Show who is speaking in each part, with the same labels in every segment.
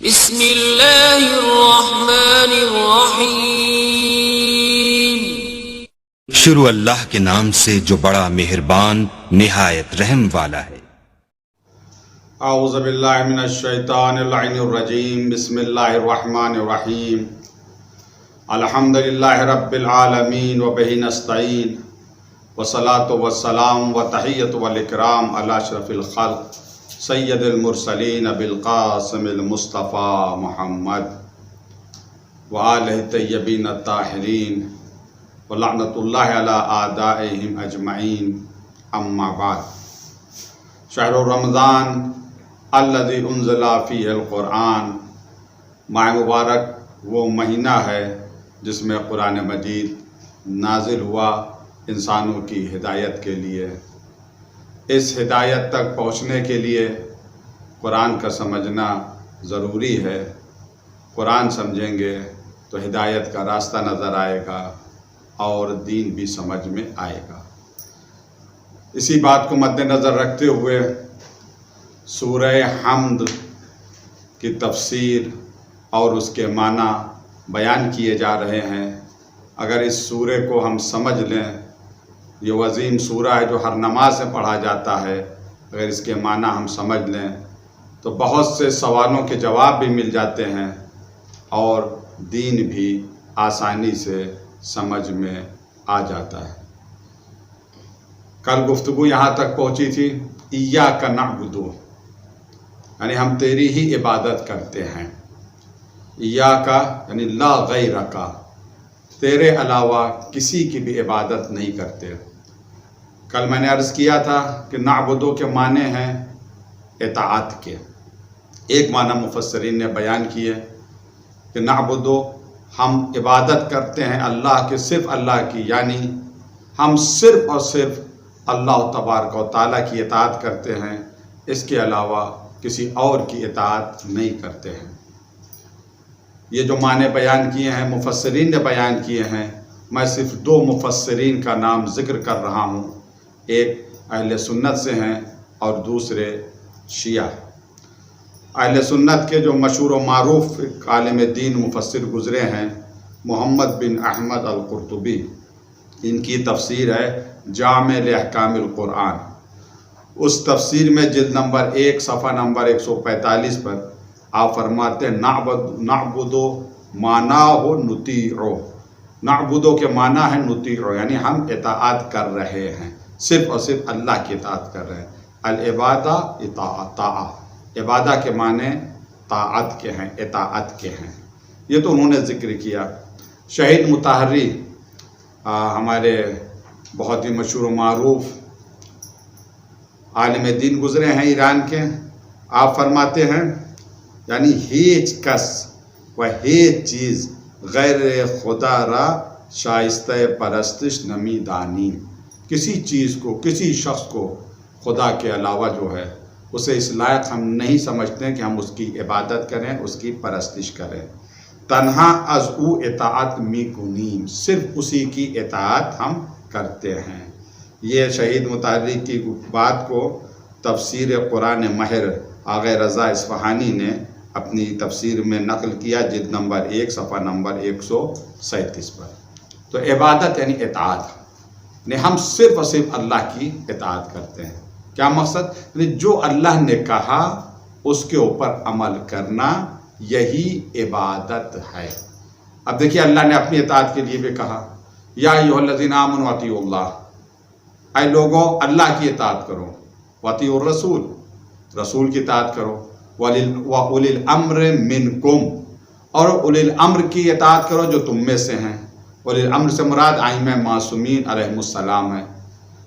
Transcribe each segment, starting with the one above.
Speaker 1: بسم اللہ الرحمن الرحیم۔
Speaker 2: شروع اللہ کے نام سے جو بڑا مہربان نہایت رحم والا ہے۔
Speaker 3: اعوذ باللہ من الشیطان اللعین الرجیم۔ بسم اللہ الرحمن الرحیم۔ الحمدللہ رب العالمین وبہ نستعین والصلاة والسلام وتحیۃ والاکرام علی اشرف الخلق سید المرسلین بالقاسم المصطفیٰ محمد وآلہ الطیبین الطاہرین ولعنۃ اللہ علی اعدائہم اجمعین، اما بعد۔ شہر رمضان الذی انزل فیہ القرآن، ماہ مبارک وہ مہینہ ہے جس میں قرآن مجید نازل ہوا انسانوں کی ہدایت کے لیے۔ اس ہدایت تک پہنچنے کے لیے قرآن کا سمجھنا ضروری ہے۔ قرآن سمجھیں گے تو ہدایت کا راستہ نظر آئے گا اور دین بھی سمجھ میں آئے گا۔ اسی بات کو مد نظر رکھتے ہوئے سورہ حمد کی تفسیر اور اس کے معنی بیان کیے جا رہے ہیں۔ اگر اس سورہ کو ہم سمجھ لیں، یہ عظیم سورہ ہے جو ہر نماز میں پڑھا جاتا ہے، اگر اس کے معنی ہم سمجھ لیں تو بہت سے سوالوں کے جواب بھی مل جاتے ہیں اور دین بھی آسانی سے سمجھ میں آ جاتا ہے۔ کل گفتگو یہاں تک پہنچی تھی، ایاک نعبد، یعنی ہم تیری ہی عبادت کرتے ہیں۔ ایاک یعنی لا غیرک، تیرے علاوہ کسی کی بھی عبادت نہیں کرتے۔ کل میں نے عرض کیا تھا کہ نعبدو کے معنی ہیں اطاعت کے۔ ایک معنی مفسرین نے بیان کیے کہ نعبدو، ہم عبادت کرتے ہیں اللہ کے، صرف اللہ کی، یعنی ہم صرف اور صرف اللہ تبارک و تعالیٰ کی اطاعت کرتے ہیں، اس کے علاوہ کسی اور کی اطاعت نہیں کرتے ہیں۔ یہ جو معنی بیان کیے ہیں مفسرین نے بیان کیے ہیں، میں صرف دو مفسرین کا نام ذکر کر رہا ہوں، ایک اہل سنت سے ہیں اور دوسرے شیعہ۔ اہل سنت کے جو مشہور و معروف عالم دین مفسر گزرے ہیں محمد بن احمد القرطبی، ان کی تفسیر ہے جامع لاحکام القرآن۔ اس تفسیر میں جلد نمبر 1 صفحہ نمبر 145 پر آپ فرماتے ہیں نعبدو معناہ نطیعو، نعبدو کے معنی ہے نطیعو، یعنی ہم اطاعت کر رہے ہیں، صرف اور صرف اللہ کی اطاعت کر رہے ہیں۔ العبادہ طاعہ، عبادہ کے معنی طاعت کے ہیں، اطاعت کے ہیں۔ یہ تو انہوں نے ذکر کیا۔ شہید مطہری ہمارے بہت ہی مشہور و معروف عالم دین گزرے ہیں ایران کے، آپ فرماتے ہیں یعنی ہیچ کس و ہیچ چیز غیر خدا را شائستہ پرستش نمی دانی، کسی چیز کو، کسی شخص کو خدا کے علاوہ جو ہے اسے اس لائق ہم نہیں سمجھتے کہ ہم اس کی عبادت کریں، اس کی پرستش کریں۔ تنہا از او اطاعت می کنیم، صرف اسی کی اطاعت ہم کرتے ہیں۔ یہ شہید مطہری کی بات کو تفسیر قرآن ماہر آغا رضا اصفہانی نے اپنی تفسیر میں نقل کیا، جلد نمبر 1 صفحہ نمبر 137 پر۔ تو عبادت یعنی اطاعت، یعنی ہم صرف اور صرف اللہ کی اطاعت کرتے ہیں۔ کیا مقصد؟ یعنی جو اللہ نے کہا اس کے اوپر عمل کرنا، یہی عبادت ہے۔ اب دیکھیے اللہ نے اپنی اطاعت کے لیے بھی کہا یا ایھا الذین آمنوا اطیعوا اللہ، اے لوگوں اللہ کی اطاعت کرو، واطیعوا الرسول، رسول کی اطاعت کرو، وَأُولِي الْأَمْرِ مِنْكُمْ، اور اولی الامر کی اطاعت کرو جو تم میں سے ہیں۔ اولی الامر سے مراد ائمہ معصومین علیہم السلام ہے۔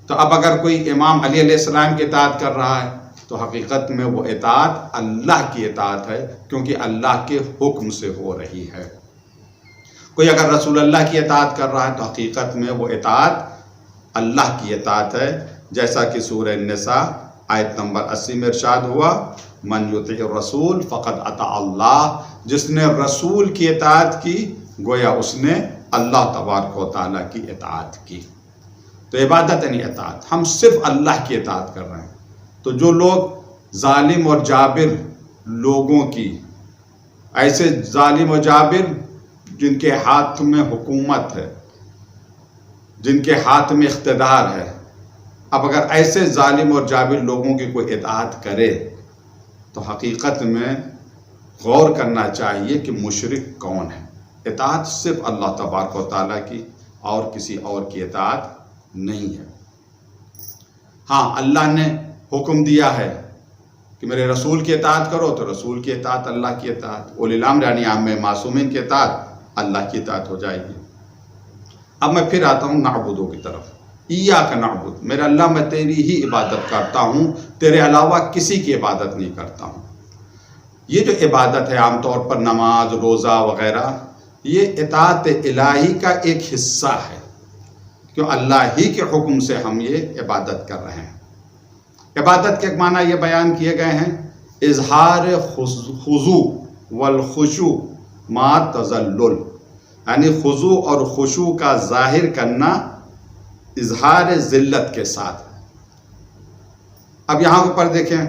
Speaker 3: تو اب اگر کوئی امام علی علیہ السلام کی اطاعت کر رہا ہے تو حقیقت میں وہ اطاعت اللہ کی اطاعت ہے، کیونکہ اللہ کے حکم سے ہو رہی ہے۔ کوئی اگر رسول اللہ کی اطاعت کر رہا ہے تو حقیقت میں وہ اطاعت اللہ کی اطاعت ہے، جیسا کہ سورہ النساء آیت نمبر 80 میں ارشاد ہوا من یطیع الرسول فقد اطاع اللہ، جس نے رسول کی اطاعت کی گویا اس نے اللہ تبارک و تعالیٰ کی اطاعت کی۔ تو عبادت یعنی اطاعت، ہم صرف اللہ کی اطاعت کر رہے ہیں۔ تو جو لوگ ظالم اور جابر لوگوں کی ایسے ظالم و جابر جن کے ہاتھ میں حکومت ہے، جن کے ہاتھ میں اقتدار ہے، اب اگر ایسے ظالم اور جابر لوگوں کی کوئی اطاعت کرے تو حقیقت میں غور کرنا چاہیے کہ مشرک کون ہے۔ اطاعت صرف اللہ تبارک و تعالیٰ کی اور کسی اور کی اطاعت نہیں ہے۔ ہاں، اللہ نے حکم دیا ہے کہ میرے رسول کی اطاعت کرو، تو رسول کی اطاعت اللہ کی اطاعت، اولی الامر یعنی عام معصومین کی اطاعت اللہ کی اطاعت ہو جائے گی۔ اب میں پھر آتا ہوں نعبدو کی طرف۔ ایاک نعبد، میرا اللہ میں تیری ہی عبادت کرتا ہوں، تیرے علاوہ کسی کی عبادت نہیں کرتا ہوں۔ یہ جو عبادت ہے عام طور پر نماز، روزہ وغیرہ، یہ اطاعت الہی کا ایک حصہ ہے، کیوں اللہ ہی کے حکم سے ہم یہ عبادت کر رہے ہیں۔ عبادت کے معنی یہ بیان کیے گئے ہیں، اظہار خضوع والخشوع مع تذلل، یعنی خضوع اور خشوع کا ظاہر کرنا اظہار ذلت کے ساتھ۔ اب یہاں پر دیکھیں،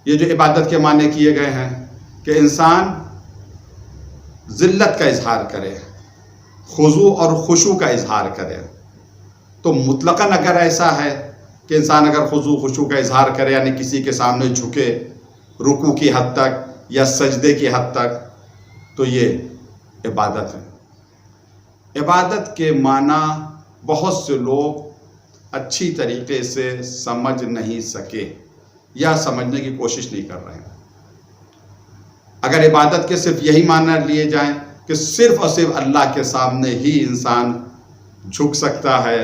Speaker 3: یہ جو عبادت کے معنی کیے گئے ہیں کہ انسان ذلت کا اظہار کرے، خضوع اور خشوع کا اظہار کرے، تو مطلقاً اگر ایسا ہے کہ انسان اگر خضوع خشوع کا اظہار کرے، یعنی کسی کے سامنے جھکے رکوع کی حد تک یا سجدے کی حد تک، تو یہ عبادت ہے۔ عبادت کے معنی بہت سے لوگ اچھی طریقے سے سمجھ نہیں سکے یا سمجھنے کی کوشش نہیں کر رہے ہیں۔ اگر عبادت کے صرف یہی معنی لیے جائیں کہ صرف اور صرف اللہ کے سامنے ہی انسان جھک سکتا ہے،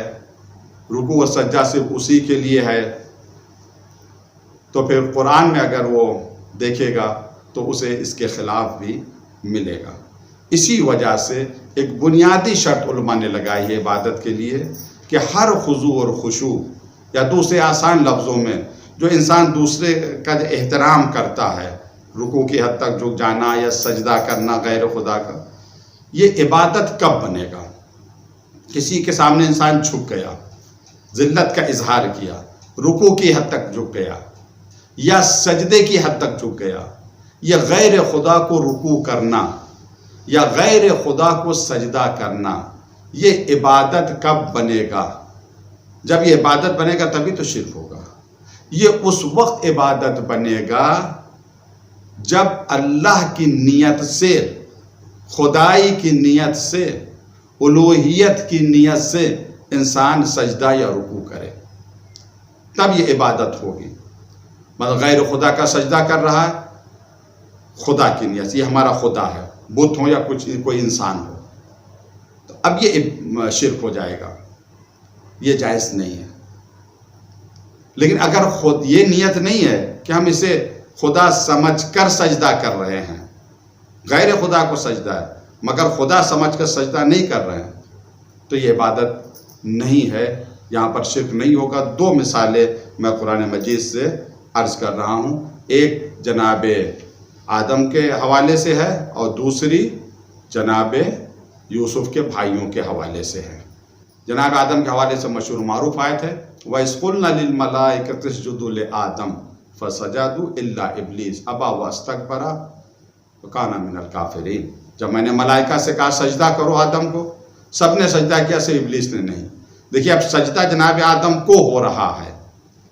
Speaker 3: رکوع و سجدہ صرف اسی کے لیے ہے، تو پھر قرآن میں اگر وہ دیکھے گا تو اسے اس کے خلاف بھی ملے گا۔ اسی وجہ سے ایک بنیادی شرط علماء نے لگائی ہے عبادت کے لیے کہ ہر خضوع اور خشوع، یا دوسرے آسان لفظوں میں جو انسان دوسرے کا احترام کرتا ہے، رکوع کی حد تک جھک جانا یا سجدہ کرنا غیر خدا کا، یہ عبادت کب بنے گا؟ کسی کے سامنے انسان جھک گیا، ذلت کا اظہار کیا، رکوع کی حد تک جھک گیا یا سجدے کی حد تک جھک گیا، یا غیر خدا کو رکوع کرنا یا غیر خدا کو سجدہ کرنا، یہ عبادت کب بنے گا؟ جب یہ عبادت بنے گا تبھی تو شرک ہوگا۔ یہ اس وقت عبادت بنے گا جب اللہ کی نیت سے، خدائی کی نیت سے، الوہیت کی نیت سے انسان سجدہ یا رکوع کرے، تب یہ عبادت ہوگی۔ مطلب غیر خدا کا سجدہ کر رہا ہے، خدا کی نیت سے، یہ ہمارا خدا ہے، بت ہو یا کوئی انسان ہو، تو اب یہ شرک ہو جائے گا، یہ جائز نہیں ہے۔ لیکن اگر خود یہ نیت نہیں ہے کہ ہم اسے خدا سمجھ کر سجدہ کر رہے ہیں، غیر خدا کو سجدہ ہے مگر خدا سمجھ کر سجدہ نہیں کر رہے ہیں، تو یہ عبادت نہیں ہے، یہاں پر شرک نہیں ہوگا۔ دو مثالیں میں قرآن مجید سے عرض کر رہا ہوں، ایک جناب آدم کے حوالے سے ہے اور دوسری جناب یوسف کے بھائیوں کے حوالے سے ہے۔ جناب آدم کے حوالے سے مشہور معروف آیت ہے، وَإِذْ قُلْنَا لِلْمَلَائِكَةِ اسْجُدُوا لِآدَمَ فَسَجَدُوا إِلَّا إِبْلِيسَ أَبَىٰ وَاسْتَكْبَرَ وَكَانَ مِنَ الْكَافِرِينَ۔ جب میں نے ملائکہ سے کہا سجدہ کرو آدم کو، سب نے سجدہ کیا، صرف ابلیس نے نہیں۔ دیکھیے اب سجدہ جناب آدم کو ہو رہا ہے،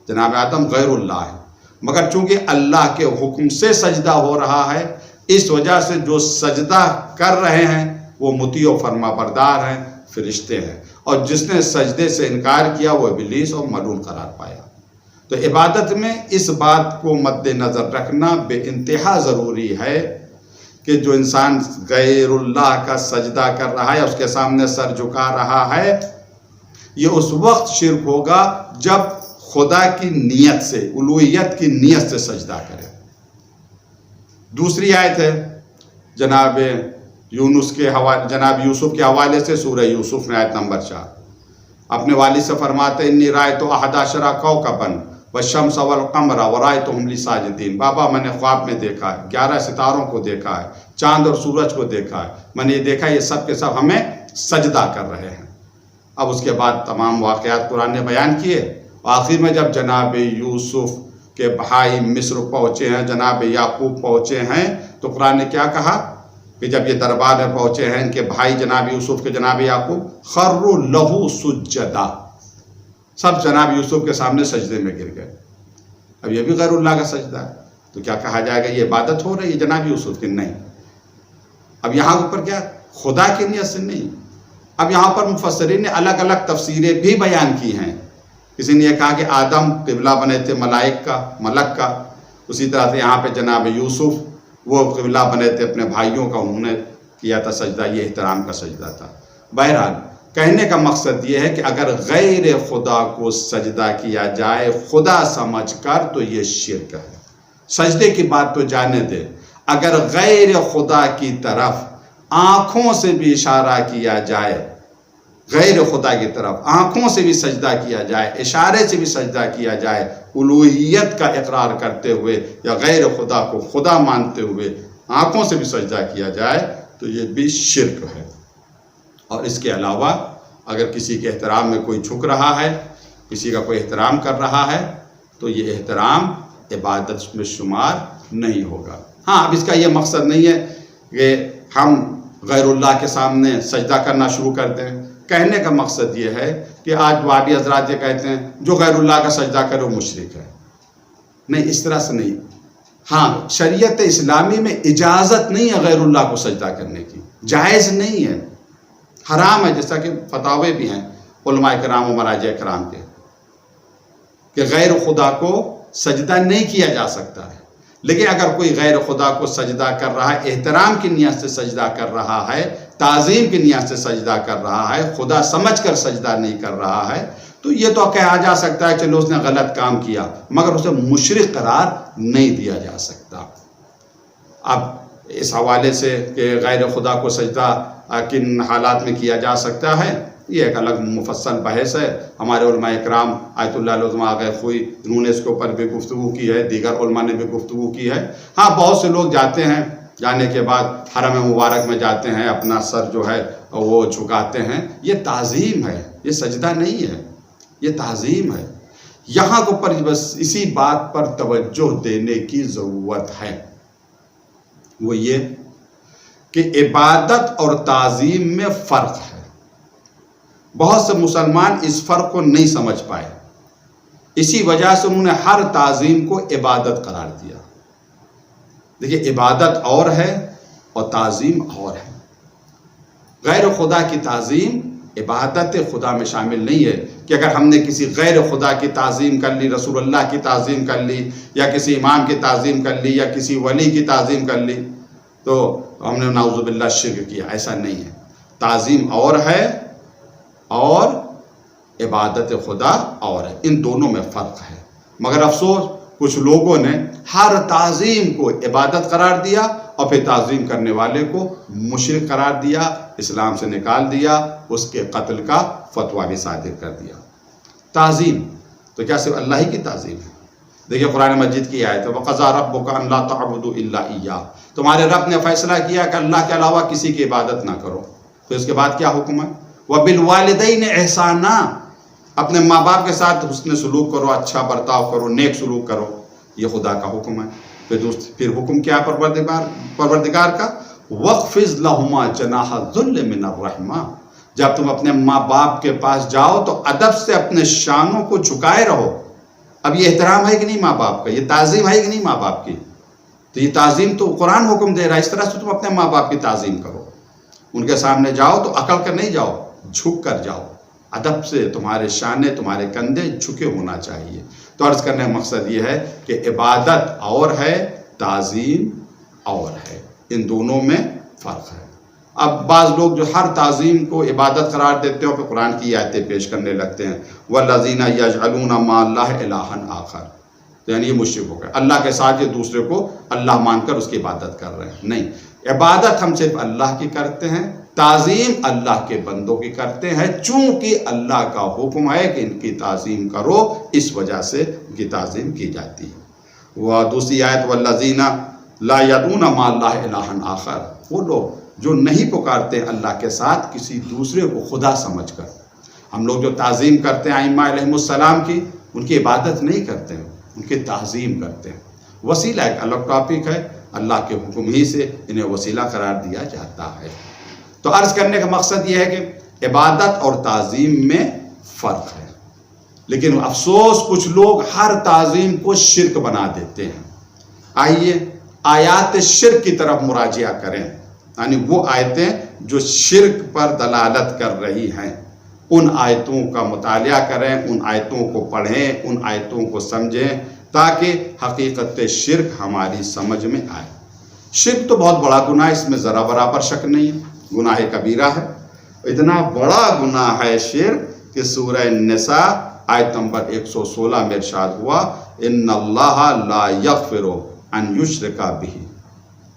Speaker 3: جناب آدم غیر اللہ ہے، مگر چونکہ اللہ کے حکم سے سجدہ ہو رہا ہے، اس وجہ سے جو سجدہ کر رہے ہیں وہ مطیع و فرما بردار ہیں، فرشتے ہیں، اور جس نے سجدے سے انکار کیا وہ ابلیس اور ملعون قرار پایا۔ تو عبادت میں اس بات کو مد نظر رکھنا بے انتہا ضروری ہے کہ جو انسان غیر اللہ کا سجدہ کر رہا ہے، اس کے سامنے سر جھکا رہا ہے، یہ اس وقت شرک ہوگا جب خدا کی نیت سے، الوہیت کی نیت سے سجدہ کرے۔ دوسری آیت ہے جناب جناب یوسف کے حوالے سے، سورہ یوسف میں آیت نمبر 4، اپنے والد سے فرماتے انی رأیت احد عشر کوکبا والشمس والقمر ورأیتهم لی ساجدین۔ بابا میں نے خواب میں دیکھا ہے، 11 ستاروں کو دیکھا ہے، چاند اور سورج کو دیکھا ہے، میں نے یہ دیکھا یہ سب کے سب ہمیں سجدہ کر رہے ہیں۔ اب اس کے بعد تمام واقعات قرآن نے بیان کیے، آخر میں جب جناب یوسف کے بھائی مصر پہنچے ہیں، جناب یعقوب پہنچے ہیں، تو قرآن نے کیا کہا کہ جب یہ دربار میں پہنچے ہیں ان کے بھائی جناب یوسف کے جناب یعقوب، خروا لہو سجدا، سب جناب یوسف کے سامنے سجدے میں گر گئے۔ اب یہ بھی غیر اللہ کا سجدہ ہے، تو کیا کہا جائے گا یہ عبادت ہو رہی ہے جناب یوسف کی؟ نہیں۔ اب یہاں اوپر کیا خدا کی نیت سے نہیں۔ اب یہاں پر مفسرین نے الگ الگ تفسیریں بھی بیان کی ہیں۔ کسی نے یہ کہا کہ آدم قبلہ بنے تھے ملک کا، اسی طرح سے یہاں پہ جناب یوسف وہ قبلہ بنے تھے اپنے بھائیوں کا، انہوں نے کیا تھا سجدہ، یہ احترام کا سجدہ تھا۔ بہرحال کہنے کا مقصد یہ ہے کہ اگر غیر خدا کو سجدہ کیا جائے خدا سمجھ کر تو یہ شرک ہے۔ سجدے کی بات تو جانے دے، اگر غیر خدا کی طرف آنکھوں سے بھی اشارہ کیا جائے، غیر خدا کی طرف آنکھوں سے بھی سجدہ کیا جائے، اشارے سے بھی سجدہ کیا جائے، الوہیت کا اقرار کرتے ہوئے یا غیر خدا کو خدا مانتے ہوئے آنکھوں سے بھی سجدہ کیا جائے تو یہ بھی شرک ہے۔ اور اس کے علاوہ اگر کسی کے احترام میں کوئی جھک رہا ہے، کسی کا کوئی احترام کر رہا ہے تو یہ احترام عبادت میں شمار نہیں ہوگا۔ ہاں، اب اس کا یہ مقصد نہیں ہے کہ ہم غیر اللہ کے سامنے سجدہ کرنا شروع کر دیں۔ کہنے کا مقصد یہ ہے کہ آج وہابی حضرات یہ کہتے ہیں جو غیر اللہ کا سجدہ کرے وہ مشرک ہے۔ نہیں، اس طرح سے نہیں۔ ہاں، شریعت اسلامی میں اجازت نہیں ہے غیر اللہ کو سجدہ کرنے کی، جائز نہیں ہے، حرام ہے، جیسا کہ فتاوے بھی ہیں علماء کرام و مراجع کرام کے کہ غیر خدا کو سجدہ نہیں کیا جا سکتا ہے۔ لیکن اگر کوئی غیر خدا کو سجدہ کر رہا ہے، احترام کی نیت سے سجدہ کر رہا ہے، تعظیم کی نیت سے سجدہ کر رہا ہے، خدا سمجھ کر سجدہ نہیں کر رہا ہے، تو یہ تو کہا جا سکتا ہے چلو اس نے غلط کام کیا، مگر اسے مشرک قرار نہیں دیا جا سکتا۔ اب اس حوالے سے کہ غیر خدا کو سجدہ کن حالات میں کیا جا سکتا ہے، یہ ایک الگ مفصل بحث ہے۔ ہمارے علماء اکرام آیت اللہ العظمہ آغا خوئی انہوں نے اس کے اوپر بھی گفتگو کی ہے، دیگر علماء نے بھی گفتگو کی ہے۔ ہاں، بہت سے لوگ جاتے ہیں، جانے کے بعد حرم مبارک میں جاتے ہیں، اپنا سر جو ہے وہ جھکاتے ہیں، یہ تعظیم ہے، یہ سجدہ نہیں ہے، یہ تعظیم ہے۔ یہاں کے اوپر بس اسی بات پر توجہ دینے کی ضرورت ہے، وہ یہ کہ عبادت اور تعظیم میں فرق ہے۔ بہت سے مسلمان اس فرق کو نہیں سمجھ پائے، اسی وجہ سے انہوں نے ہر تعظیم کو عبادت قرار دیا۔ دیکھیے، عبادت اور ہے اور تعظیم اور ہے۔ غیر خدا کی تعظیم عبادت خدا میں شامل نہیں ہے کہ اگر ہم نے کسی غیر خدا کی تعظیم کر لی، رسول اللہ کی تعظیم کر لی، یا کسی امام کی تعظیم کر لی، یا کسی ولی کی تعظیم کر لی تو ہم نے نعوذ باللہ شرک کیا۔ ایسا نہیں ہے، تعظیم اور ہے اور عبادت خدا اور ہے، ان دونوں میں فرق ہے۔ مگر افسوس کچھ لوگوں نے ہر تعظیم کو عبادت قرار دیا اور پھر تعظیم کرنے والے کو مشرک قرار دیا، اسلام سے نکال دیا، اس کے قتل کا فتویٰ بھی صادر کر دیا۔ تعظیم تو کیا صرف اللہ ہی کی تعظیم ہے؟ دیکھیے قرآن مجید کی آیت ہے وَقَضَىٰ رَبُّكَ أَن لَا تَعْبُدُوا إِلَّا إِيَّاهُ، تمہارے رب نے فیصلہ کیا کہ اللہ کے علاوہ کسی کی عبادت نہ کرو۔ پھر اس کے بعد کیا حکم ہے؟ وَبِالْوَالِدَيْنِ إِحْسَانًا، اپنے ماں باپ کے ساتھ حسن سلوک کرو، اچھا برتاؤ کرو، نیک سلوک کرو، یہ خدا کا حکم ہے۔ پھر حکم کیا پروردگار کا؟ وَاخْفِضْ لَهُمَا جَنَاحَ الذُّلِّ مِنَ الرَّحْمَةِ، جب تم اپنے ماں باپ کے پاس جاؤ تو ادب سے اپنے شانوں کو جھکائے رہو۔ اب یہ احترام ہے کہ نہیں ماں باپ کا؟ یہ تعظیم ہے کہ نہیں ماں باپ کی؟ تو یہ تعظیم تو قرآن حکم دے رہا ہے، اس طرح سے تم اپنے ماں باپ کی تعظیم کرو۔ ان کے سامنے جاؤ تو اکڑ کر نہیں جاؤ، جھک کر جاؤ، ادب سے، تمہارے شانے، تمہارے کندھے جھکے ہونا چاہیے۔ تو عرض کرنے کا مقصد یہ ہے کہ عبادت اور ہے، تعظیم اور ہے، ان دونوں میں فرق ہے۔ اب بعض لوگ جو ہر تعظیم کو عبادت قرار دیتے ہیں پھر قرآن کی آیتیں پیش کرنے لگتے ہیں وَالَّذِينَ يَجْعَلُونَ مَعَ اللَّهِ إِلَٰهًا آخَرَ، یعنی یہ مشرک ہو گئے، اللہ کے ساتھ یہ دوسرے کو اللہ مان کر اس کی عبادت کر رہے ہیں۔ نہیں، عبادت ہم صرف اللہ کی کرتے ہیں، تعظیم اللہ کے بندوں کی کرتے ہیں، چونکہ اللہ کا حکم ہے کہ ان کی تعظیم کرو، اس وجہ سے ان کی تعظیم کی جاتی ہے۔ وہ دوسری آیت وَالَّذِينَ لَا يَدْعُونَ مَعَ اللَّهِ إِلَٰهًا آخَرَ، وہ لوگ جو نہیں پکارتے اللہ کے ساتھ کسی دوسرے کو خدا سمجھ کر۔ ہم لوگ جو تعظیم کرتے ہیں ائمہ علیہم السلام کی، ان کی عبادت نہیں کرتے ہیں، ان کی تعظیم کرتے ہیں۔ وسیلہ ایک الگ ٹاپک ہے، اللہ کے حکم ہی سے انہیں وسیلہ قرار دیا جاتا ہے۔ تو عرض کرنے کا مقصد یہ ہے کہ عبادت اور تعظیم میں فرق ہے، لیکن افسوس کچھ لوگ ہر تعظیم کو شرک بنا دیتے ہیں۔ آئیے آیات شرک کی طرف مراجعہ کریں، یعنی وہ آیتیں جو شرک پر دلالت کر رہی ہیں، ان آیتوں کا مطالعہ کریں، ان آیتوں کو پڑھیں، ان آیتوں کو سمجھیں تاکہ حقیقت شرک ہماری سمجھ میں آئے۔ شرک تو بہت بڑا گناہ ہے، اس میں ذرا برابر شک نہیں ہے، گناہ کبیرہ ہے، اتنا بڑا گناہ ہے شرک کہ سورہ نساء آیت نمبر 116 میں ارشاد ہوا ان اللہ لا یغفر ان یشرک بہ،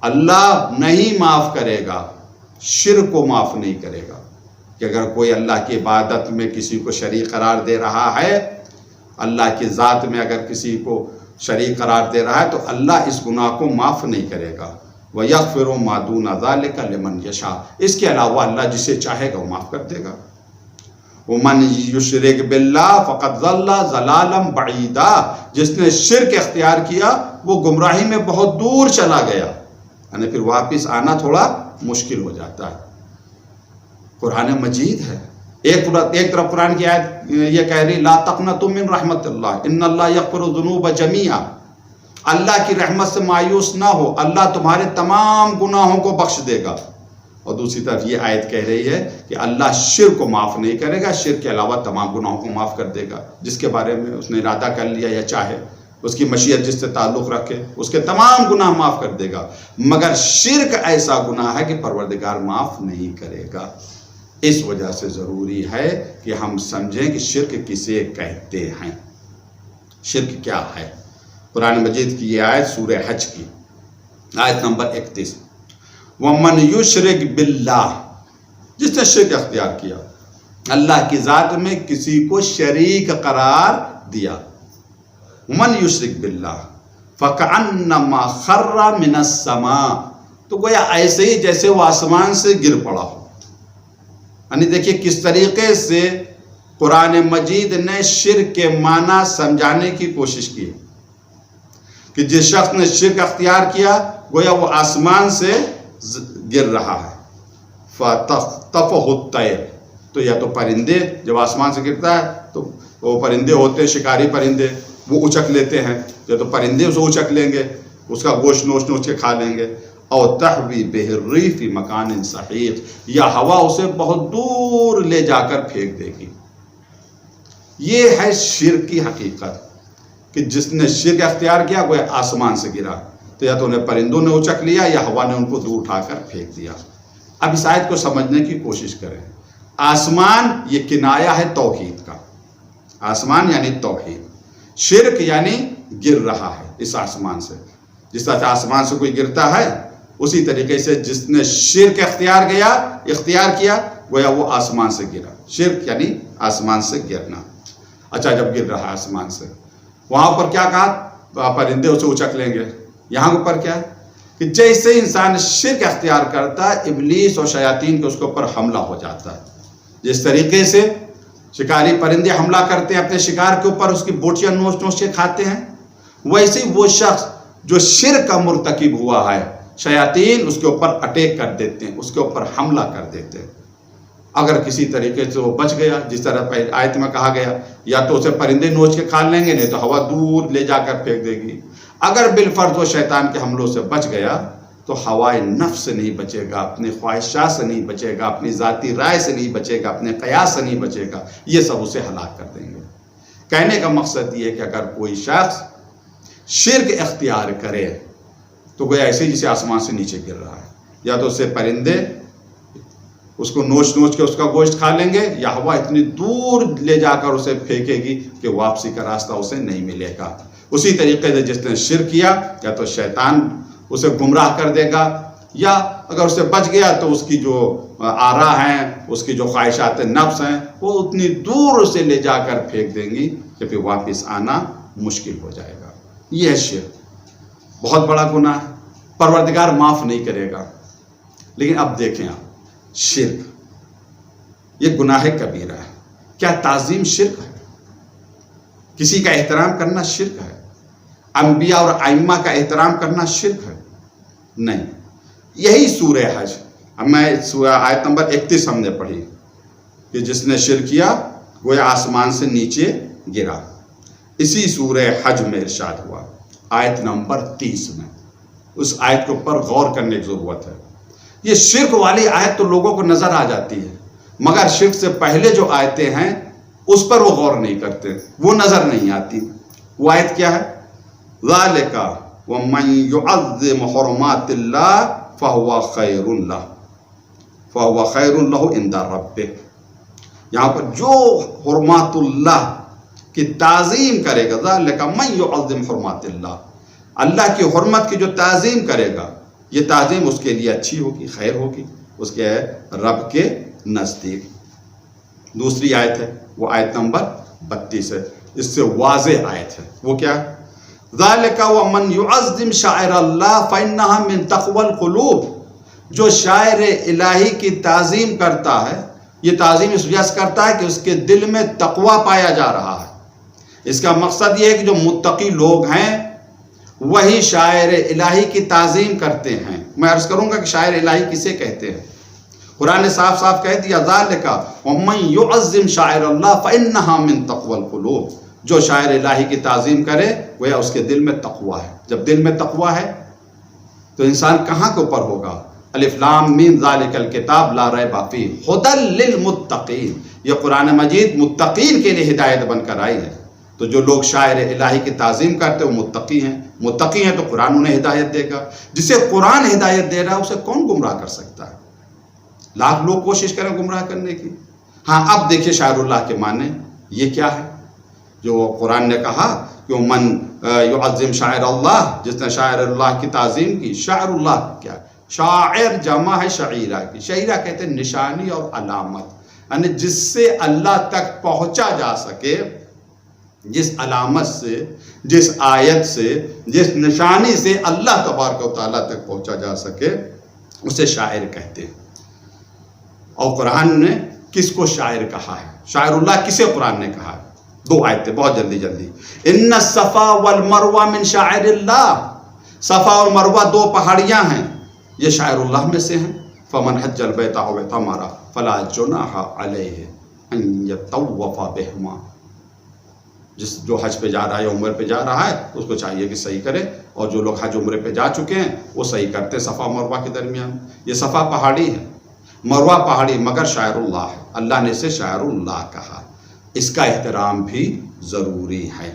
Speaker 3: اللہ نہیں معاف کرے گا، شرک کو معاف نہیں کرے گا۔ کہ اگر کوئی اللہ کی عبادت میں کسی کو شریک قرار دے رہا ہے، اللہ کی ذات میں اگر کسی کو شریک قرار دے رہا ہے تو اللہ اس گناہ کو معاف نہیں کرے گا۔ وَيَغْفِرُ مَا دُونَ ذَلِكَ لِمَنْ يَشَاءُ، اس کے علاوہ اللہ جسے چاہے گا وہ معاف کر دے گا۔ وَمَنْ يُشْرِكْ بِاللَّهِ فَقَدْ ضَلَّ ضَلَالًا بَعِيدًا، جس نے شرک اختیار کیا وہ گمراہی میں بہت دور چلا گیا، یعنی پھر واپس آنا تھوڑا مشکل ہو جاتا ہے۔ قرآن مجید ہے، ایک طرف قرآن کی آیت یہ کہہ رہی لا تقنطوا من رحمت اللہ ان اللہ یغفر الذنوب جمیعا، اللہ کی رحمت سے مایوس نہ ہو، اللہ تمہارے تمام گناہوں کو بخش دے گا۔ اور دوسری طرف یہ آیت کہہ رہی ہے کہ اللہ شرک کو معاف نہیں کرے گا، شرک کے علاوہ تمام گناہوں کو معاف کر دے گا۔ جس کے بارے میں اس نے ارادہ کر لیا یا چاہے، اس کی مشیت جس سے تعلق رکھے، اس کے تمام گناہ معاف کر دے گا، مگر شرک ایسا گناہ ہے کہ پروردگار معاف نہیں کرے گا۔ اس وجہ سے ضروری ہے کہ ہم سمجھیں کہ شرک کسے کہتے ہیں، شرک کیا ہے۔ قرآن مجید کی یہ آیت سورہ حج کی آیت نمبر 31، وَمَنْ يُشْرِكْ بِاللَّهِ، جس نے شرک اختیار کیا، اللہ کی ذات میں کسی کو شریک قرار دیا۔ وَمَنْ يُشْرِكْ بِاللَّهِ فَكَأَنَّمَا خَرَّ مِنَ السَّمَاءِ، تو گویا ایسے ہی جیسے وہ آسمان سے گر پڑا ہو۔ یعنی دیکھیے کس طریقے سے قرآن مجید نے شرک کے معنی سمجھانے کی کوشش کی کہ جس شخص نے شرک اختیار کیا گویا وہ آسمان سے گر رہا ہے۔ فَتَخْطَفُهُ الطَّيْرُ، تو یا تو پرندے جب آسمان سے گرتا ہے تو وہ پرندے ہوتے ہیں، شکاری پرندے، وہ اچک لیتے ہیں، یا تو پرندے اسے اچک لیں گے، اس کا گوشت نوچ نوچ کے کھا لیں گے، او تحوی بہ الریح فی مکان سحیق، یا ہوا اسے بہت دور لے جا کر پھینک دے گی۔ یہ ہے شرک کی حقیقت کہ جس نے شرک اختیار کیا وہ آسمان سے گرا، تو یا تو انہیں پرندوں نے اچک لیا یا ہوا نے ان کو دور اٹھا کر پھینک دیا۔ اب اس آیت کو سمجھنے کی کوشش کریں۔ آسمان یہ کنایا ہے توحید کا، آسمان یعنی توحید، شرک یعنی گر رہا ہے اس آسمان سے۔ جس طرح سے آسمان سے کوئی گرتا ہے اسی طریقے سے جس نے شرک اختیار کیا گویا وہ آسمان سے گرا۔ شرک یعنی آسمان سے گرنا۔ اچھا جب گر رہا ہے آسمان سے، وہاں پر کیا کہا؟ پرندے اسے اچک لیں گے۔ یہاں پر کیا ہے کہ جیسے انسان شرک اختیار کرتا ہے ابلیس اور شیاطین کے اس کے اوپر حملہ ہو جاتا ہے۔ جس طریقے سے شکاری پرندے حملہ کرتے ہیں اپنے شکار کے اوپر، اس کی بوٹیاں نوچ نوچ کے کھاتے ہیں، ویسے وہ شخص جو شرک کا مرتکب ہوا ہے شیاطین اس کے اوپر اٹیک کر دیتے ہیں، اس کے اوپر حملہ کر دیتے ہیں۔ اگر کسی طریقے سے وہ بچ گیا، جس طرح پہلے آیت میں کہا گیا، یا تو اسے پرندے نوچ کے کھا لیں گے، نہیں تو ہوا دور لے جا کر پھینک دے گی۔ اگر بالفرض وہ شیطان کے حملوں سے بچ گیا تو ہوائے نفس سے نہیں بچے گا، اپنی خواہشات سے نہیں بچے گا، اپنی ذاتی رائے سے نہیں بچے گا، اپنے قیاس سے نہیں بچے گا، یہ سب اسے ہلاک کر دیں گے۔ کہنے کا مقصد یہ ہے کہ اگر کوئی شخص شرک اختیار کرے تو گویا ایسے جسے آسمان سے نیچے گر رہا ہے، یا تو اسے پرندے اس کو نوچ نوچ کے اس کا گوشت کھا لیں گے، یا ہوا اتنی دور لے جا کر اسے پھینکے گی کہ واپسی کا راستہ اسے نہیں ملے گا۔ اسی طریقے سے جس نے شرک کیا یا تو شیطان اسے گمراہ کر دے گا، یا اگر اسے بچ گیا تو اس کی جو آرا ہیں، اس کی جو خواہشات نفس ہیں، وہ اتنی دور اسے لے جا کر پھینک دیں گی کہ پھر واپس آنا مشکل ہو جائے گا۔ یہ ہے شرک، بہت بڑا گناہ ہے، پروردگار معاف نہیں کرے گا۔ لیکن اب دیکھیں آپ، شرک یہ گناہ کبیرہ ہے۔ کیا تعظیم شرک ہے؟ کسی کا احترام کرنا شرک ہے؟ انبیاء اور ائمہ کا احترام کرنا شرک ہے؟ نہیں. یہی سورہ حج. اب میں سورہ آیت نمبر 31 ہم نے پڑھی کہ جس نے شرک کیا گویا آسمان سے نیچے گرا. اسی سورہ حج میں ارشاد ہوا آیت نمبر 30 میں. اس آیت کے اوپر غور کرنے کی ضرورت ہے. یہ شرک والی آیت تو لوگوں کو نظر آ جاتی ہے، مگر شرک سے پہلے جو آیتیں ہیں اس پر وہ غور نہیں کرتے، وہ نظر نہیں آتی. وہ آیت کیا ہے؟ ذالک ومن يعظم حرمات اللہ فهو خیر لہ فهو خیر لہ عند ربہ. یہاں پر جو حرمات اللہ کی تعظیم کرے گا، ذالک من يعظم حرمات اللہ، اللہ کی حرمت کی جو تعظیم کرے گا یہ تعظیم اس کے لیے اچھی ہوگی، خیر ہوگی اس کے رب کے نزدیک. دوسری آیت ہے وہ آیت نمبر 32 ہے، اس سے واضح آیت ہے. وہ کیا؟ ذالک ومن يعظم شعائر اللہ فإنها من تقوى القلوب. جو شاعر الہی کی تعظیم کرتا ہے یہ تعظیم اس وجہ سے کرتا ہے کہ اس کے دل میں تقوی پایا جا رہا ہے. اس کا مقصد یہ ہے کہ جو متقی لوگ ہیں وہی شاعر الہی کی تعظیم کرتے ہیں. میں عرض کروں گا کہ شاعر الہی کسے کہتے ہیں. قرآن نے صاف صاف کہہ دیا ذالک ومن يعظم شعائر اللہ فإنها من تقوى القلوب. جو شاعر الہی کی تعظیم کرے وہ اس کے دل میں تقوی ہے. جب دل میں تقوی ہے تو انسان کہاں کے اوپر ہوگا؟ الف لام میم ذالک الکتاب لا ریب فیہ ھدی للمتقین. یہ قرآن مجید متقین کے لیے ہدایت بن کر آئی ہے. تو جو لوگ شاعر الہی کی تعظیم کرتے وہ متقی ہیں. متقی ہیں تو قرآن انہیں ہدایت دے گا. جسے قرآن ہدایت دے رہا ہے اسے کون گمراہ کر سکتا ہے؟ لاکھ لوگ کوشش کریں گمراہ کرنے کی. ہاں اب دیکھیے شاعر اللہ کے معنی یہ کیا ہے جو قرآن نے کہا کہ من یعظم شاعر اللہ، جس نے شاعر اللہ کی تعظیم کی. شاعر اللہ کیا؟ شاعر جمع ہے شعیرہ کی. شعیرہ کہتے ہیں نشانی اور علامت، یعنی جس سے اللہ تک پہنچا جا سکے، جس علامت سے، جس آیت سے، جس نشانی سے اللہ تبارک و تعالیٰ تک پہنچا جا سکے اسے شاعر کہتے ہیں. اور قرآن نے کس کو شاعر کہا ہے؟ شاعر اللہ کسے قرآن نے کہا ہے؟ دو آیتیں بہت جلدی. ان الصفا والمروہ من شاعر اللہ. صفا اور مروہ دو پہاڑیاں ہیں، یہ شاعر اللہ میں سے ہیں. فمن حج البیت او اعتمر فلا جناح علیہ ان یطوف بہما. جو حج پہ جا رہا ہے یا عمرے پہ جا رہا ہے اس کو چاہیے کہ صحیح کرے. اور جو لوگ حج عمرے پہ جا چکے ہیں وہ صحیح کرتے صفا مروہ کے درمیان. یہ صفا پہاڑی ہے، مروہ پہاڑی، مگر شاعر اللہ ہے. اللہ نے اسے شاعر اللہ کہا. اس کا احترام بھی ضروری ہے.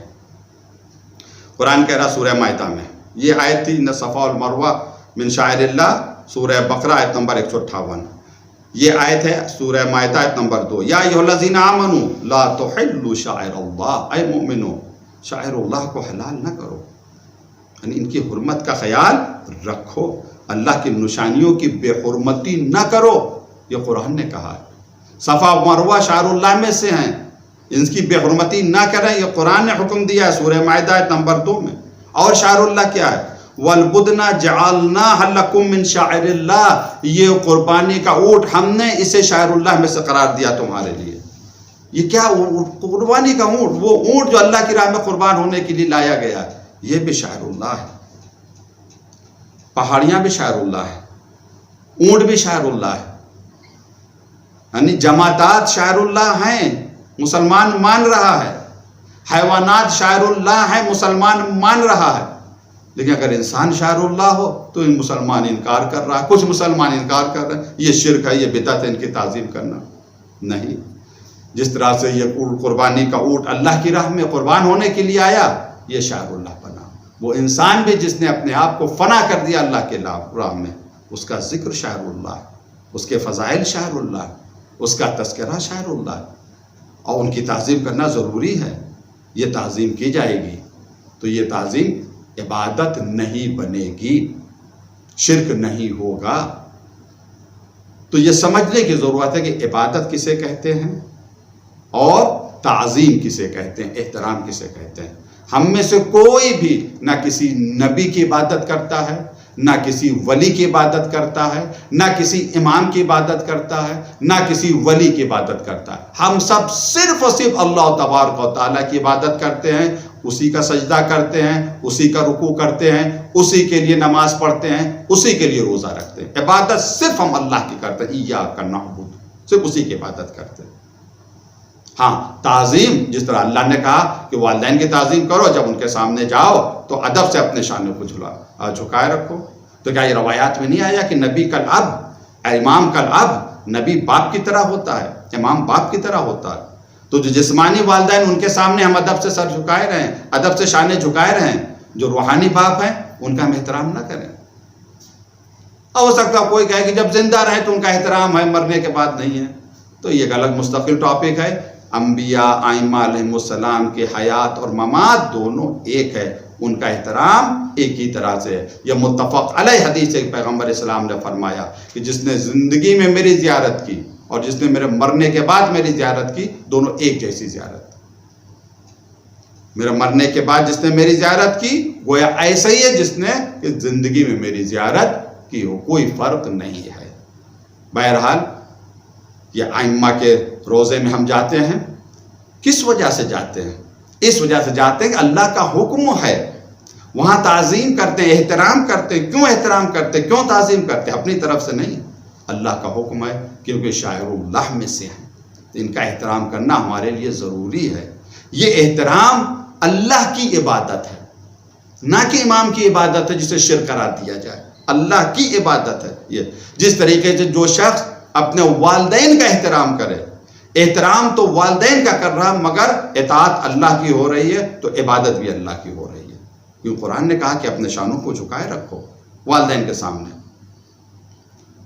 Speaker 3: قرآن کہہ رہا سورہ مائدہ میں یہ آیت تھی، ان صفا والمروہ من شاعر اللہ. سورہ بقرہ آیت نمبر 158. یہ آیت ہے سورہ مائدہ آیت نمبر 2. یا ایھا الذین آمنوا لا تحلوا شعائر اللہ. اے مومنو شاعر اللہ کو حلال نہ کرو، یعنی ان کی حرمت کا خیال رکھو. اللہ کی نشانیوں کی بے حرمتی نہ کرو، یہ قرآن نے کہا ہے. صفا و مروہ شاعر اللہ میں سے ہیں، ان کی بے حرمتی نہ کریں، یہ قرآن نے حکم دیا ہے سورہ مائدہ آیت نمبر 2 میں. اور شاعر اللہ کیا ہے؟ وَالْبُدْنَ جَعَلْنَاهَا لَكُم مِّن شَعَائِرِ اللَّهِ. یہ قربانی کا اونٹ ہم نے اسے شاعر اللہ میں سے قرار دیا تمہارے لیے. یہ کیا قربانی کا اونٹ؟ وہ اونٹ جو اللہ کی راہ میں قربان ہونے کے لیے لایا گیا ہے، یہ بھی شاعر اللہ ہے. پہاڑیاں بھی شاعر اللہ ہے، اونٹ بھی شاعر اللہ ہے، یعنی جمادات شاعر اللہ ہیں، مسلمان مان رہا ہے. حیوانات شاعر اللہ ہیں، مسلمان مان رہا ہے. لیکن اگر انسان شاعر اللہ ہو تو مسلمان انکار کر رہا ہے. کچھ مسلمان انکار کر رہے ہیں. یہ شرک ہے، یہ بدعت ہے ان کی تعظیم کرنا. نہیں، جس طرح سے یہ قربانی کا اونٹ اللہ کی راہ میں قربان ہونے کے لیے آیا، یہ شاعر اللہ بنا. وہ انسان بھی جس نے اپنے آپ کو فنا کر دیا اللہ کے راہ میں، اس کا ذکر شاعر اللہ ہے، اس کے فضائل شاعر اللہ ہے، اس کا تذکرہ شاعر اللہ ہے. اور ان کی تعظیم کرنا ضروری ہے. یہ تعظیم کی جائے گی تو یہ تعظیم عبادت نہیں بنے گی، شرک نہیں ہوگا. تو یہ سمجھنے کی ضرورت ہے کہ عبادت کسے کہتے ہیں اور تعظیم کسے کہتے ہیں، احترام کسے کہتے ہیں. ہم میں سے کوئی بھی نہ کسی نبی کی عبادت کرتا ہے، نہ کسی ولی کی عبادت کرتا ہے، نہ کسی امام کی عبادت کرتا ہے، نہ کسی ولی کی عبادت کرتا ہے. ہم سب صرف اور صرف اللہ تبارک و تعالیٰ کی عبادت کرتے ہیں. اسی کا سجدہ کرتے ہیں، اسی کا رکوع کرتے ہیں، اسی کے لیے نماز پڑھتے ہیں، اسی کے لیے روزہ رکھتے ہیں۔ عبادت صرف ہم اللہ کی کرتے ہیں، ایاک نعبد، صرف اسی کی عبادت کرتے ہیں۔ ہاں تعظیم، جس طرح اللہ نے کہا کہ والدین کی تعظیم کرو، جب ان کے سامنے جاؤ تو ادب سے اپنے شانوں کو جھکائے رکھو۔ تو کیا یہ روایات میں نہیں آیا کہ نبی کل اب، امام کل اب، نبی باپ کی طرح ہوتا ہے، امام باپ کی طرح ہوتا ہے؟ تو جو جسمانی والدین ان کے سامنے ہم ادب سے سر جھکائے رہیں، ادب سے شانے جھکائے رہیں، جو روحانی باپ ہیں ان کا ہم احترام نہ کریں۔ ہو سکتا ہے کوئی کہے کہ جب زندہ رہے تو ان کا احترام ہے، مرنے کے بعد نہیں ہے، تو یہ ایک الگ مستقل ٹاپک ہے۔ انبیاء ائمہ علیہم السلام کے حیات اور ممات دونوں ایک ہے، ان کا احترام ایک ہی طرح سے ہے۔ یہ متفق علیہ حدیث ہے، پیغمبر اسلام نے فرمایا کہ جس نے زندگی میں میری زیارت کی اور جس نے میرے مرنے کے بعد میری زیارت کی، دونوں ایک جیسی زیارت۔ میرے مرنے کے بعد جس نے میری زیارت کی گویا ایسا ہی ہے جس نے زندگی میں میری زیارت کی ہو، کوئی فرق نہیں ہے۔ بہرحال یہ ائمہ کے روزے میں ہم جاتے ہیں، کس وجہ سے جاتے ہیں؟ اس وجہ سے جاتے ہیں کہ اللہ کا حکم ہے، وہاں تعظیم کرتے ہیں، احترام کرتے ہیں۔ کیوں احترام کرتے ہیں، کیوں تعظیم کرتے ہیں؟ اپنی طرف سے نہیں، اللہ کا حکم ہے، کیونکہ شاعر اللہ میں سے ہیں، تو ان کا احترام کرنا ہمارے لیے ضروری ہے۔ یہ احترام اللہ کی عبادت ہے، نہ کہ امام کی عبادت ہے جسے شرک قرار دیا جائے، اللہ کی عبادت ہے یہ۔ جس طریقے سے جو شخص اپنے والدین کا احترام کرے، احترام تو والدین کا کر رہا مگر اطاعت اللہ کی ہو رہی ہے، تو عبادت بھی اللہ کی ہو رہی ہے، کیوں قرآن نے کہا کہ اپنے شانوں کو جھکائے رکھو والدین کے سامنے۔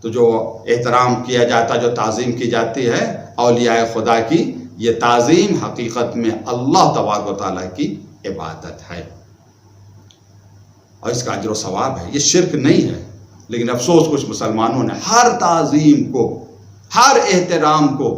Speaker 3: تو جو احترام کیا جاتا، جو تعظیم کی جاتی ہے اولیاء خدا کی، یہ تعظیم حقیقت میں اللہ تبارک و تعالیٰ کی عبادت ہے، اور اس کا اجر و ثواب ہے، یہ شرک نہیں ہے۔ لیکن افسوس کچھ مسلمانوں نے ہر تعظیم کو، ہر احترام کو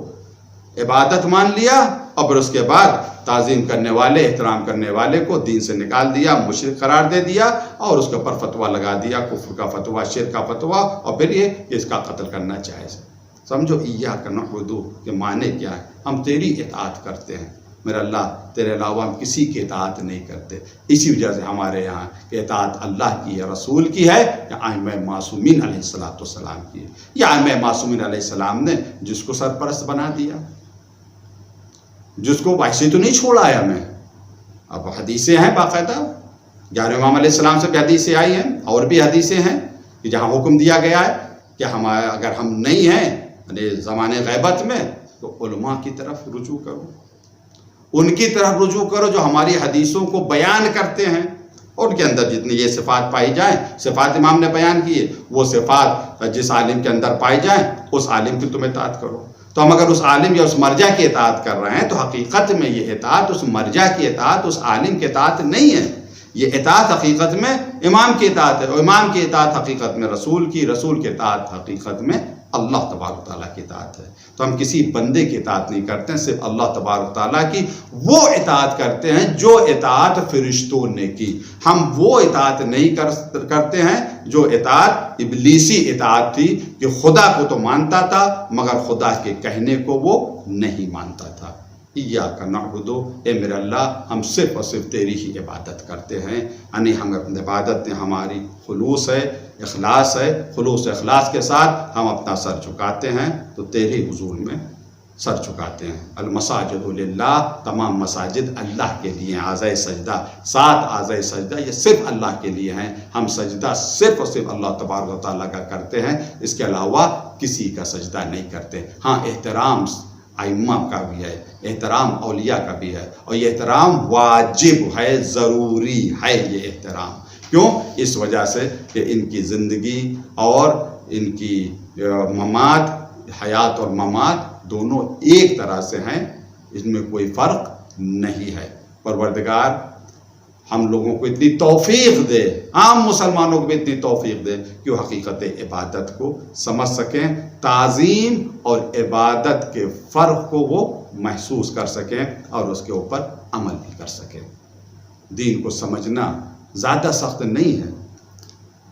Speaker 3: عبادت مان لیا، اور پھر اس کے بعد تعظیم کرنے والے، احترام کرنے والے کو دین سے نکال دیا، مشرک قرار دے دیا، اور اس کے اوپر فتویٰ لگا دیا، کفر کا فتویٰ، شرک کا فتویٰ، اور پھر یہ اس کا قتل کرنا جائز ہے۔ سمجھو ایاک نعبد کے معنی کیا ہے؟ ہم تیری اطاعت کرتے ہیں میرا اللہ، تیرے علاوہ ہم کسی کی اطاعت نہیں کرتے۔ اسی وجہ سے ہمارے یہاں کہ اطاعت اللہ کی ہے، رسول کی ہے، یا ائمہ معصومین علیہ السلام کی ہے۔ یا ائمہ معصومین علیہ السلام نے جس کو سرپرست بنا دیا، جس کو ویسے تو نہیں چھوڑا ہے ہمیں۔ اب حدیثیں ہیں باقاعدہ، 11 امام علیہ السلام سے بھی حدیثیں آئی ہیں، اور بھی حدیثیں ہیں کہ جہاں حکم دیا گیا ہے کہ اگر ہم نہیں ہیں یعنی زمانے غیبت میں، تو علماء کی طرف رجوع کرو، ان کی طرف رجوع کرو جو ہماری حدیثوں کو بیان کرتے ہیں، اور ان کے اندر جتنی یہ صفات پائی جائیں، صفات امام نے بیان کی ہے، وہ صفات جس عالم کے اندر پائی جائیں اس عالم کی تم اطاعت کرو۔ تو ہم اگر اس عالم یا اس مرجع کی اطاعت کر رہے ہیں تو حقیقت میں یہ اطاعت اس مرجع کی اطاعت، اس عالم کی اطاعت نہیں ہے، یہ اطاعت حقیقت میں امام کی اطاعت ہے، اور امام کی اطاعت حقیقت میں رسول کی، رسول کی اطاعت حقیقت میں اللہ تبارک تعالیٰ کی اطاعت ہے۔ تو ہم کسی بندے کی اطاعت نہیں کرتے ہیں، صرف اللہ تبارک تعالیٰ کی وہ اطاعت کرتے ہیں جو اطاعت فرشتوں نے کی۔ ہم وہ اطاعت نہیں کرتے ہیں جو اطاعت ابلیسی اطاعت تھی، کہ خدا کو تو مانتا تھا مگر خدا کے کہنے کو وہ نہیں مانتا تھا۔ ایاک نعبد، اے میرے اللہ ہم صرف اور صرف تیری ہی عبادت کرتے ہیں، یعنی ہم اپنی عبادت میں ہماری خلوص ہے، اخلاص ہے، خلوص اخلاص کے ساتھ ہم اپنا سر جھکاتے ہیں تو تیری حضور میں سر جھکاتے ہیں۔ المساجد للہ، تمام مساجد اللہ کے لیے ہیں۔ اعضائے سجدہ، 7 اعضائے سجدہ یہ صرف اللہ کے لیے ہیں، ہم سجدہ صرف اور صرف اللہ تبارک و تعالیٰ کا کرتے ہیں، اس کے علاوہ کسی کا سجدہ نہیں کرتے۔ ہاں احترام ائمہ کا بھی ہے، احترام اولیاء کا بھی ہے، اور یہ احترام واجب ہے، ضروری ہے یہ احترام۔ کیوں؟ اس وجہ سے کہ ان کی زندگی اور ان کی ممات، حیات اور ممات دونوں ایک طرح سے ہیں، اس میں کوئی فرق نہیں ہے۔ پروردگار ہم لوگوں کو اتنی توفیق دے، عام مسلمانوں کو بھی اتنی توفیق دے کہ وہ حقیقت عبادت کو سمجھ سکیں، تعظیم اور عبادت کے فرق کو وہ محسوس کر سکیں اور اس کے اوپر عمل بھی کر سکیں۔ دین کو سمجھنا زیادہ سخت نہیں ہے،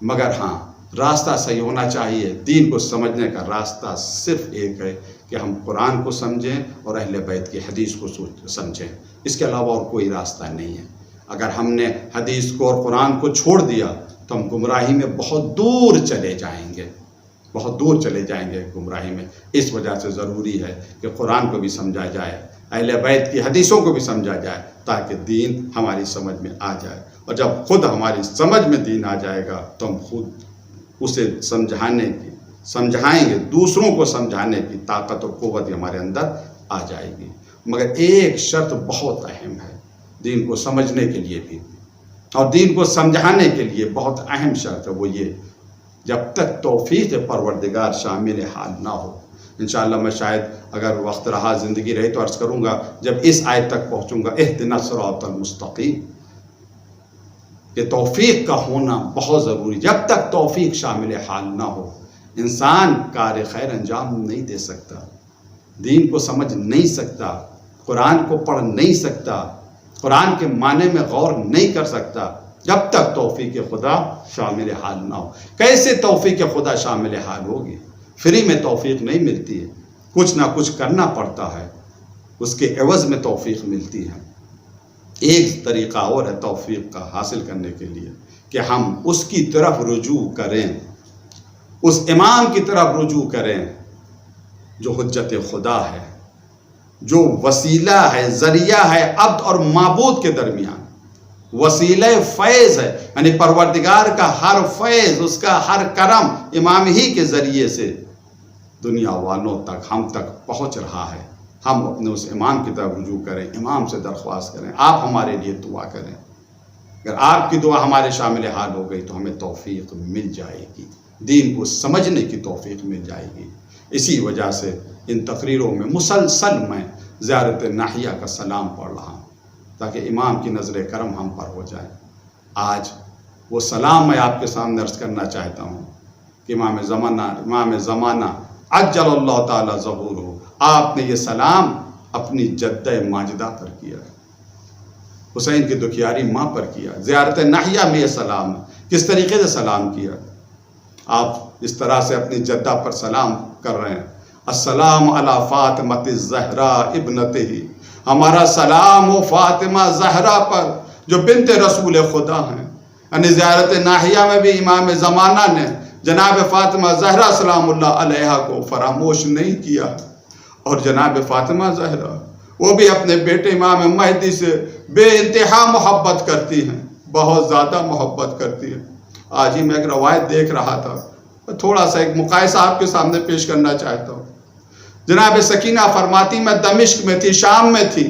Speaker 3: مگر ہاں راستہ صحیح ہونا چاہیے۔ دین کو سمجھنے کا راستہ صرف ایک ہے کہ ہم قرآن کو سمجھیں اور اہل بیت کی حدیث کو سمجھیں، اس کے علاوہ اور کوئی راستہ نہیں ہے۔ اگر ہم نے حدیث کو اور قرآن کو چھوڑ دیا تو ہم گمراہی میں بہت دور چلے جائیں گے، بہت دور چلے جائیں گے گمراہی میں۔ اس وجہ سے ضروری ہے کہ قرآن کو بھی سمجھا جائے، اہل بیت کی حدیثوں کو بھی سمجھا جائے، تاکہ دین ہماری سمجھ میں آ جائے۔ اور جب خود ہماری سمجھ میں دین آ جائے گا تو ہم خود اسے سمجھائیں گے، دوسروں کو سمجھانے کی طاقت اور قوت ہمارے اندر آ جائے گی۔ مگر ایک شرط بہت اہم ہے دین کو سمجھنے کے لیے بھی، اور دین کو سمجھانے کے لیے بہت اہم شرط ہے، وہ یہ جب تک توفیق پروردگار شامل حال نہ ہو۔ انشاءاللہ میں شاید اگر وقت رہا، زندگی رہی تو عرض کروں گا، جب اس آیت تک پہنچوں گا اہدنا الصراط المستقیم، کہ توفیق کا ہونا بہت ضروری۔ جب تک توفیق شامل حال نہ ہو انسان کار خیر انجام نہیں دے سکتا، دین کو سمجھ نہیں سکتا، قرآن کو پڑھ نہیں سکتا، قرآن کے معنی میں غور نہیں کر سکتا، جب تک توفیق خدا شامل حال نہ ہو۔ کیسے توفیق خدا شامل حال ہوگی؟ فری میں توفیق نہیں ملتی ہے، کچھ نہ کچھ کرنا پڑتا ہے، اس کے عوض میں توفیق ملتی ہے۔ ایک طریقہ اور ہے توفیق کا حاصل کرنے کے لیے کہ ہم اس کی طرف رجوع کریں، اس امام کی طرف رجوع کریں جو حجت خدا ہے، جو وسیلہ ہے، ذریعہ ہے عبد اور معبود کے درمیان، وسیلہ فیض ہے، یعنی پروردگار کا ہر فیض، اس کا ہر کرم امام ہی کے ذریعے سے دنیا والوں تک، ہم تک پہنچ رہا ہے۔ ہم اپنے اس امام کی طرف رجوع کریں، امام سے درخواست کریں، آپ ہمارے لیے دعا کریں۔ اگر آپ کی دعا ہمارے شامل حال ہو گئی تو ہمیں توفیق مل جائے گی، دین کو سمجھنے کی توفیق مل جائے گی۔ اسی وجہ سے ان تقریروں میں مسلسل میں زیارت ناحیہ کا سلام پڑھ رہا ہوں تاکہ امام کی نظر کرم ہم پر ہو جائے۔ آج وہ سلام میں آپ کے سامنے عرض کرنا چاہتا ہوں کہ امام زمانہ عجل اللہ تعالی ظہورہ، آپ نے یہ سلام اپنی جدہ ماجدہ پر کیا ہے، حسین کی دکھیاری ماں پر کیا۔ زیارت ناحیہ میں یہ سلام کس طریقے سے سلام کیا؟ آپ اس طرح سے اپنی جدہ پر سلام کر رہے ہیں، السلام علی فاطمۃ الزہراء ابنتہ، ہمارا سلام و فاطمہ زہرا پر جو بنت رسول خدا ہیں۔ یعنی زیارت ناحیہ میں بھی امام زمانہ نے جناب فاطمہ زہرا سلام اللہ علیہا کو فراموش نہیں کیا، اور جناب فاطمہ زہرا وہ بھی اپنے بیٹے امام مہدی سے بے انتہا محبت کرتی ہیں، بہت زیادہ محبت کرتی ہیں۔ آج ہی میں ایک روایت دیکھ رہا تھا، تھوڑا سا ایک مقایسہ آپ کے سامنے پیش کرنا چاہتا ہوں۔ جناب سکینہ فرماتی میں دمشق میں تھی، شام میں تھی،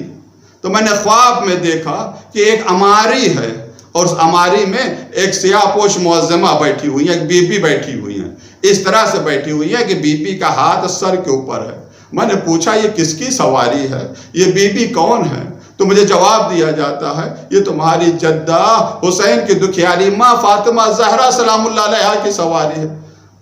Speaker 3: تو میں نے خواب میں دیکھا کہ ایک عماری ہے، اور اس عماری میں ایک سیاہ پوش معظمہ بیٹھی ہوئی ہے، ایک بی بی بیٹھی ہوئی ہیں، اس طرح سے بیٹھی ہوئی ہے کہ بی بی کا ہاتھ سر کے اوپر ہے۔ میں نے پوچھا یہ کس کی سواری ہے، یہ بی بی کون ہے؟ تو مجھے جواب دیا جاتا ہے یہ تمہاری جدہ حسین کی دکھیاری ماں فاطمہ زہرا سلام اللہ علیہا کی سواری ہے۔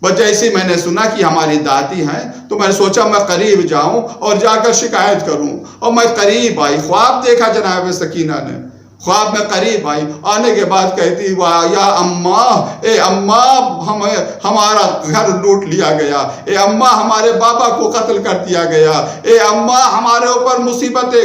Speaker 3: بس جیسے میں نے سنا کہ ہماری دادی ہیں تو میں نے سوچا میں قریب جاؤں اور جا کر شکایت کروں، اور میں قریب آئی، خواب دیکھا جناب سکینہ نے، خواب میں قریب آئی، آنے کے بعد کہتی یا اماں، اے اماں ہمارا گھر لوٹ لیا گیا، اے اماں ہمارے بابا کو قتل کر دیا گیا، اے اماں ہمارے اوپر مصیبتیں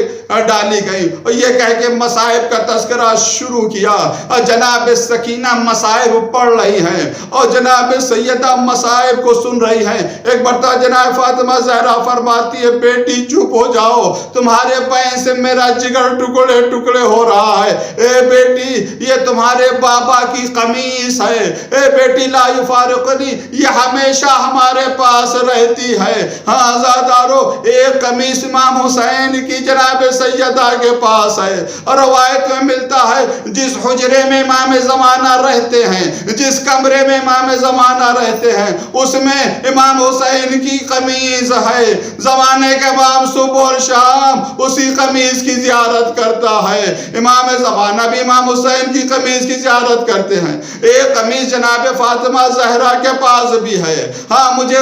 Speaker 3: ڈالی گئی، اور یہ کہہ کے مصائب کا تذکرہ شروع کیا۔ اور جناب سکینہ مصائب پڑھ رہی ہیں اور جناب سیدہ مصائب کو سن رہی ہیں۔ ایک مرتبہ جناب فاطمہ زہرا فرماتی ہے بیٹی چپ ہو جاؤ، تمہارے پین سے میرا جگر ٹکڑے ٹکڑے ہو رہا ہے، اے بیٹی یہ تمہارے بابا کی قمیص ہے، اے بیٹی لا یفارقنی، یہ ہمیشہ ہمارے پاس رہتی ہے۔ ہاں زادارو، ایک قمیص امام حسین کی جناب سیدہ کے پاس ہے، اور روایت میں ملتا ہے جس حجرے میں امام زمانہ رہتے ہیں، جس کمرے میں امام زمانہ رہتے ہیں، اس میں امام حسین کی قمیص ہے۔ زمانے کے امام صبح اور شام اسی قمیص کی زیارت کرتا ہے۔ امام زمانہ بھی امام حسین کی قمیص کی زیارت کرتے ہیں۔ ایک قمیص جناب فاطمہ زہرا کے پاس بھی ہے۔ ہاں مجھے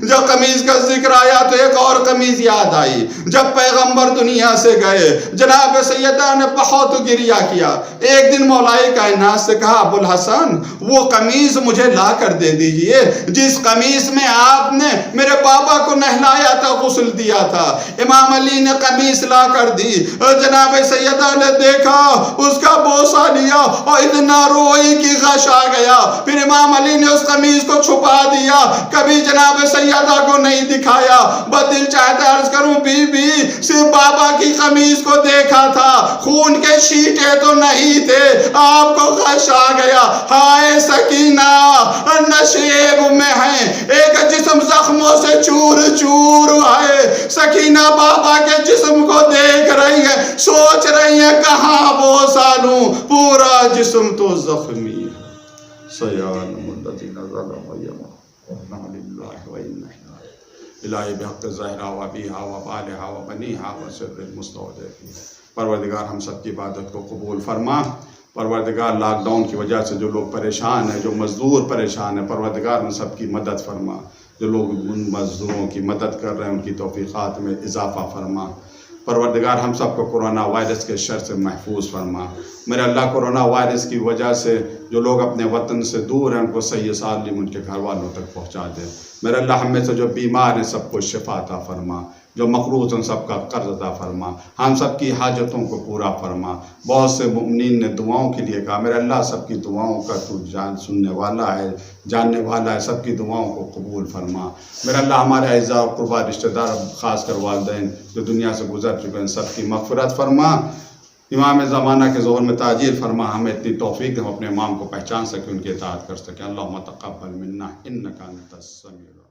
Speaker 3: جب قمیص کا ذکر آیا تو ایک اور قمیص یاد آئی۔ جب پیغمبر دنیا سے گئے جناب سیدہ نے بہت گریہ کیا۔ ایک دن مولا کائنات سے کہا ابو الحسن وہ قمیص مجھے لا کر دے دیجئے جس قمیص میں آپ نے میرے بابا کو نہلایا تھا، غسل دیا تھا۔ امام علی نے قمیص لا کر دی، جناب سیدہ نے دیکھا، اس کا بوسہ لیا اور اتنا روئی کی غش آ گیا۔ پھر امام علی نے اس قمیض کو چھپا دیا، کبھی جناب سیدہ کو نہیں دکھایا۔ بدل چاہتا عرض کروں بی بی صرف بابا کی قمیض کو دیکھا تھا، خون کے شیٹے تو نہیں تھے، آپ کو غش آ گیا۔ ہائے سکینہ نشیب میں ہیں، ایک جسم زخموں سے چور چور ہے۔ سکینہ بابا کے جسم کو دیکھ رہی ہے، سوچ رہی ہے کہاں بوسہ لوں، پورا جسم تو زخمی ہے۔ سیعلم الذین ظلموا یومئذ انا للہ و انا الیہ الہی بحق زہرا و ابیہا و بالہا و بنیہا و سر المستودع فیہا۔ پروردگار ہم سب کی عبادت کو قبول فرما۔ پروردگار لاک ڈاؤن کی وجہ سے جو لوگ پریشان ہیں، جو مزدور پریشان ہیں، پروردگار ان سب کی مدد فرما۔ جو لوگ ان مزدوروں کی مدد کر رہے ہیں ان کی توفیقات میں اضافہ فرما۔ پروردگار ہم سب کو کرونا وائرس کے شر سے محفوظ فرما۔ میرے اللہ کرونا وائرس کی وجہ سے جو لوگ اپنے وطن سے دور ہیں ان کو صحیح سالم ان کے گھر والوں تک پہنچا دے۔ میرے اللہ ہم میں سے جو بیمار ہیں سب کو شفا عطا فرما، جو مقروض ان سب کا قرض عطا فرما، ہم سب کی حاجتوں کو پورا فرما۔ بہت سے مومنین نے دعاؤں کے لیے کہا، میرے اللہ سب کی دعاؤں کا تو سننے والا ہے، جاننے والا ہے، سب کی دعاؤں کو قبول فرما۔ میرے اللہ ہمارے اعزاء و قربا رشتہ دار خاص کر والدین جو دنیا سے گزر چکے ہیں سب کی مغفرت فرما۔ امام زمانہ کے ظہور میں تاجیل فرما، ہمیں اتنی توفیق دے ہم اپنے امام کو پہچان سکیں، ان کی اطاعت کر سکیں۔ اللہم تقبل منا انک انت السمیع